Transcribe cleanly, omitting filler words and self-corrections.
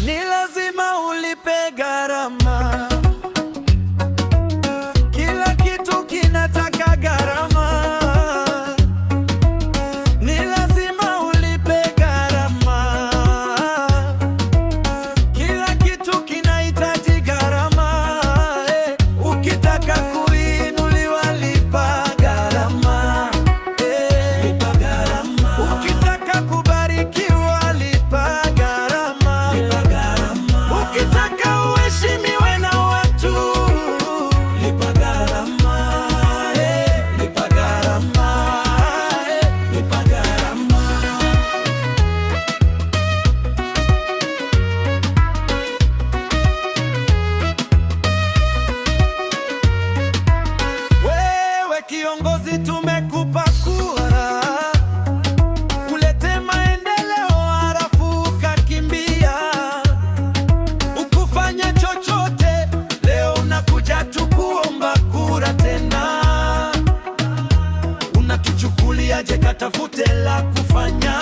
Ni lazima ulipe gharama, kila kitu kinataka gharama. Ni lazima ulipe gharama, kila kitu kinahitaji gharama. Ukitaka kuinuliwa lipa gharama, lipa gharama. Ukitaka kubarikiwa lipa gharama, lipa gharama. Ukitaka uheshimiwe na watu lipa gharama, lipa gharama, lipa gharama. Wewe kiongozi, tumekupa kura ulete maendeleo, halafu ukakimbia ukufanya chochote. Leo unakuja tu kuomba kura tena, unatuchukuliaje? Katafute la kufanya.